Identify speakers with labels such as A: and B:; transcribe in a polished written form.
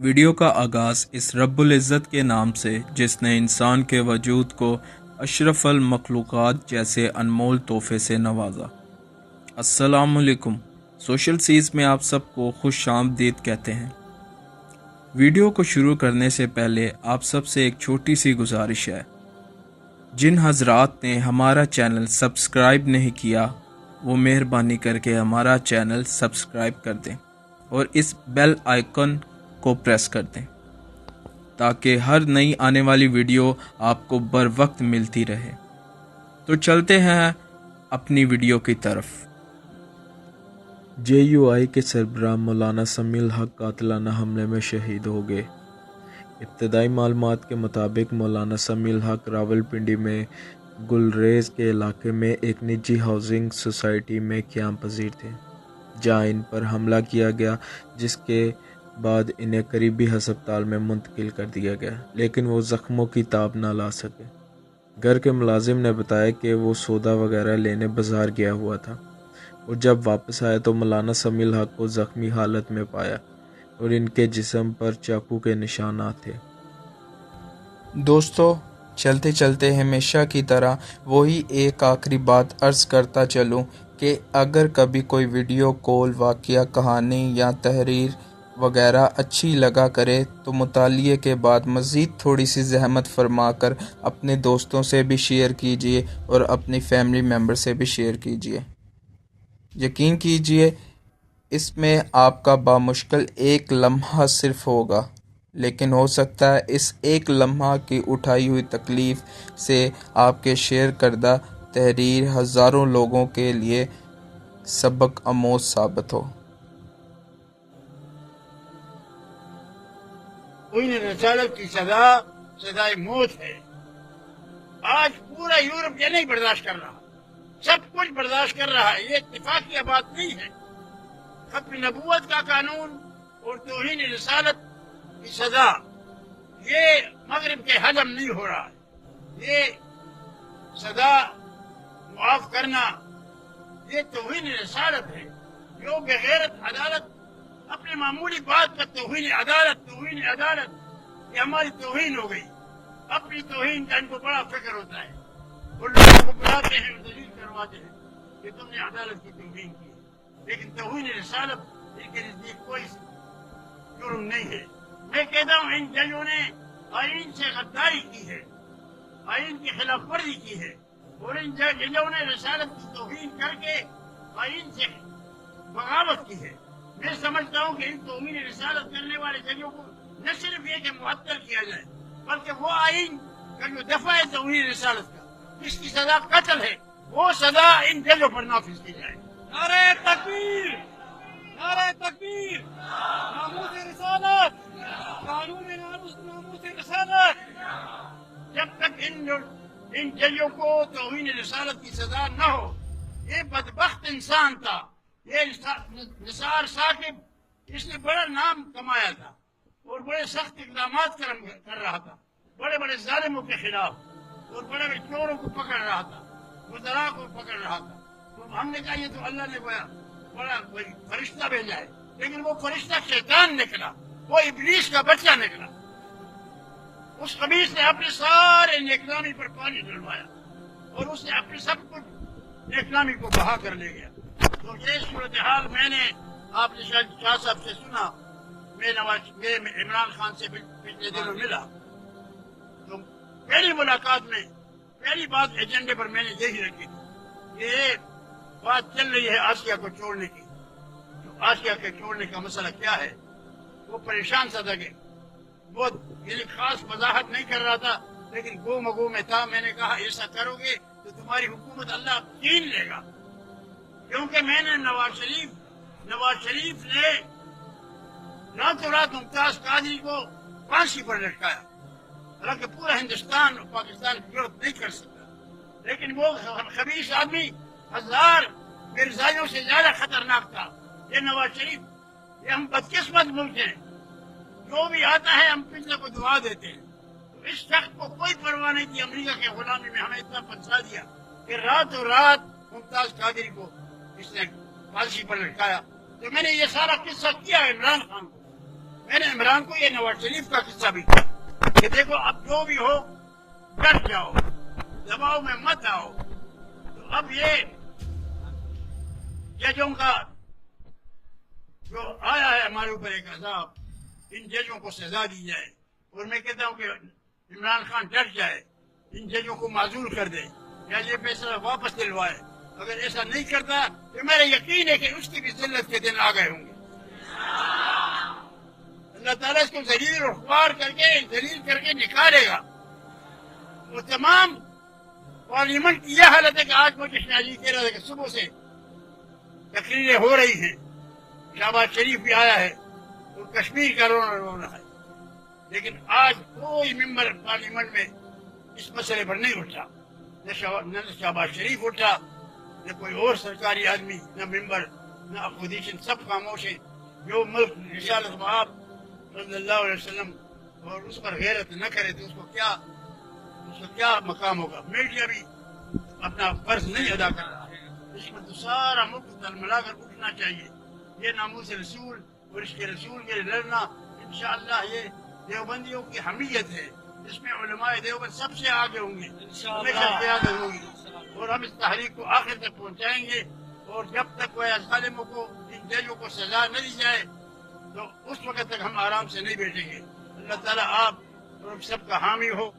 A: Video کا آغاز اس رب العزت کے نام سے جس نے انسان کے وجود کو اشرف المخلوقات جیسے انمول تحفے سے نوازا۔ السلام علیکم۔ سوشل سیز میں آپ سب کو خوش آمدید کہتے ہیں۔ ویڈیو کو شروع کرنے سے پہلے آپ سب سے ایک چھوٹی سی گزارش ہے۔ جن حضرات نے ہمارا چینل سبسکرائب نہیں کیا وہ مہربانی کر کے ہمارا چینل سبسکرائب کر دیں اور اس بیل آئیکن کو پریس کر دیں تاکہ ہر نئی آنے والی ویڈیو آپ کو بر وقت ملتی رہے۔ تو چلتے ہیں اپنی ویڈیو کی طرف۔ JUI کے سربراہ مولانا سمیع الحق قاتلانہ حملے میں شہید ہو گئے۔ ابتدائی معلومات کے مطابق مولانا سمیع الحق راولپنڈی میں گلریز کے علاقے میں ایک نجی ہاؤسنگ سوسائٹی میں قیام پذیر تھے، جہاں ان پر حملہ کیا گیا، جس کے بعد انہیں قریبی ہسپتال میں منتقل کر دیا گیا، لیکن وہ زخموں کی تاب نہ لا سکے۔ گھر کے ملازم نے بتایا کہ وہ سودا وغیرہ لینے بازار گیا ہوا تھا اور جب واپس آیا تو مولانا سمیع الحق کو زخمی حالت میں پایا اور ان کے جسم پر چاقو کے نشانات تھے۔
B: دوستو، چلتے چلتے ہمیشہ کی طرح وہی ایک آخری بات عرض کرتا چلوں کہ اگر کبھی کوئی ویڈیو کال، واقعہ، کہانی یا تحریر وغیرہ اچھی لگا کرے تو مطالعے کے بعد مزید تھوڑی سی زحمت فرما کر اپنے دوستوں سے بھی شیئر کیجیے اور اپنی فیملی ممبر سے بھی شیئر کیجیے۔ یقین کیجیے اس میں آپ کا بامشکل ایک لمحہ صرف ہوگا، لیکن ہو سکتا ہے اس ایک لمحہ کی اٹھائی ہوئی تکلیف سے آپ کے شیئر کردہ تحریر ہزاروں لوگوں کے لیے سبق آموز ثابت ہو۔
C: توہین رسالت کی سزا سزائے موت ہے۔ آج پورا یورپ یہ نہیں برداشت کر رہا، سب کچھ برداشت کر رہا ہے، یہ اتفاقی بات نہیں ہے۔ ختم نبوت کا قانون اور توہین رسالت کی سزا یہ مغرب کے ہضم نہیں ہو رہا ہے۔ یہ سزا معاف کرنا یہ توہین رسالت ہے۔ جو بغیرت عدالت اپنے معمولی بات پر توہین عدالت یہ ہماری توہین ہو گئی۔ اپنی توہین کا ان کو بڑا فکر ہوتا ہے اور لوگوں کو بلاتے ہیں اور دلیل کرواتے ہیں کہ تم نے عدالت کی توہین کی ہے، لیکن توہین رسالت ان کے نزدیک کوئی جرم نہیں ہے۔ میں کہتا ہوں ان ججوں نے آئین سے غداری کی ہے، آئین کی خلاف ورزی کی ہے، اور ان ججوں نے رسالت کی توہین کر کے آئین سے بغاوت کی ہے۔ میں سمجھتا ہوں کہ ان توہین رسالت کرنے والے ججوں کو نہ صرف یہ کہ معطل کیا جائے بلکہ وہ آئین کا جو دفعہ ہے توہین رسالت کا، جس کی سزا قتل ہے، وہ سزا ان ججوں پر نافذ کی جائے۔ نعرہ تکبیر، نعرہ تکبیر، ناموس رسالت، قانون ناموس رسالت۔ جب تک ان ججوں کو توہین رسالت کی سزا نہ ہو، یہ بدبخت انسان تھا، یہ نثار ثاقب، اس نے بڑا نام کمایا تھا اور بڑے سخت اقدامات کر رہا تھا، بڑے بڑے ظالموں کے خلاف، اور بڑے بڑے چوروں کو پکڑ رہا تھا، وزراء کو پکڑ رہا تھا۔ تو ہم نے کہا یہ تو اللہ نے بڑا فرشتہ بھیجا ہے، لیکن وہ فرشتہ شیطان نکلا، وہ ابلیس کا بچہ نکلا۔ اس خبیث نے اپنے سارے نیکنامی پر پانی ڈلوایا اور اس نے اپنے سب کچھ نیکنامی کو بہا کر لے گیا۔ تو یہ صورتحال میں نے آپ نے شاہ صاحب سے سنا، میں عمران خان سے پچھلے دنوں ملا، تو پہلی ملاقات میں پہلی بات ایجنڈے پر میں نے یہی رکھی تھی، یہ بات چل رہی ہے آسیہ کو چھوڑنے کی۔ تو آسیہ کے چھوڑنے کا مسئلہ کیا ہے، وہ پریشان سا تھا کہ وہ یعنی خاص وضاحت نہیں کر رہا تھا، لیکن گو مگو میں تھا۔ میں نے کہا ایسا کرو گے تو تمہاری حکومت اللہ چھین لے گا، کیونکہ میں نے نواز شریف نے راتوں رات ممتاز قادری کو پھانسی پر لٹکایا، حالانکہ پورا ہندوستان اور پاکستان کی ضرورت نہیں کر سکتا، لیکن وہ خبیث آدمی ہزار مرزائیوں سے زیادہ خطرناک تھا۔ یہ نواز شریف، یہ ہم بدقسمت ملک ہیں، جو بھی آتا ہے ہم پچھلے کو دعا دیتے ہیں۔ تو اس شخص کو کوئی پرواہ نہیں تھی، امریکہ کے غلامی میں ہمیں اتنا پھنسا دیا کہ راتوں رات ممتاز قادری کو اس نے پھانسی پر لٹکایا۔ تو میں نے یہ سارا قصہ کیا عمران خان کو، میں نے عمران کو یہ نواز شریف کا قصہ بھی کیا کہ دیکھو اب جو بھی ہو ڈٹ جاؤ، دباؤ میں مت آؤ. تو اب یہ ججوں کا جو آیا ہے ہمارے اوپر ایک عذاب، ان ججوں کو سزا دی جائے. اور میں کہتا ہوں کہ عمران خان ڈٹ جائے، ان ججوں کو معذور کر دے یا یہ فیصلہ واپس دلوائے. اگر ایسا نہیں کرتا تو میرا یقین ہے کہ اس کی بھی ذلت کے دن آ گئے ہوں گے. اللہ تعالیٰ اس کو ذلیل اور خوار کر کے نکالے گا. وہ تمام پارلیمنٹ کی یہ حالت ہے کہ آج مجھے شاہجی کہہ رہا تھا کہ صبح سے تقریریں ہو رہی ہیں، شہباز شریف بھی آیا ہے اور کشمیر کا رونا رو رہا ہے، لیکن آج کوئی ممبر پارلیمنٹ میں اس مسئلے پر نہیں اٹھا. نہ شہباز شریف اٹھا، نہ کوئی اور سرکاری آدمی، نہ ممبر، نہ اپوزیشن، سب خاموش ہیں. جو ملک رسالت مآب صلی اللہ علیہ وسلم اور اس پر غیرت نہ کرے تو اس کو کیا مقام ہوگا. میڈیا بھی اپنا فرض نہیں ادا کر رہا، اس میں تو سارا ملک تلملا کر اٹھنا چاہیے. یہ ناموس رسول اور اس کے رسول کے لڑنا انشاءاللہ یہ دیوبندیوں کی حمیت ہے. اس میں علماء دیوبند سب سے آگے ہوں گے، ہمیشہ قیادت ہوگی، اور ہم اس تحریک کو آخر تک پہنچائیں گے. اور جب تک وہ ظالموں کو، ان ججوں کو سزا نہ دی جائے تو اس وقت تک ہم آرام سے نہیں بیٹھیں گے. اللہ تعالیٰ آپ اور سب کا حامی ہو.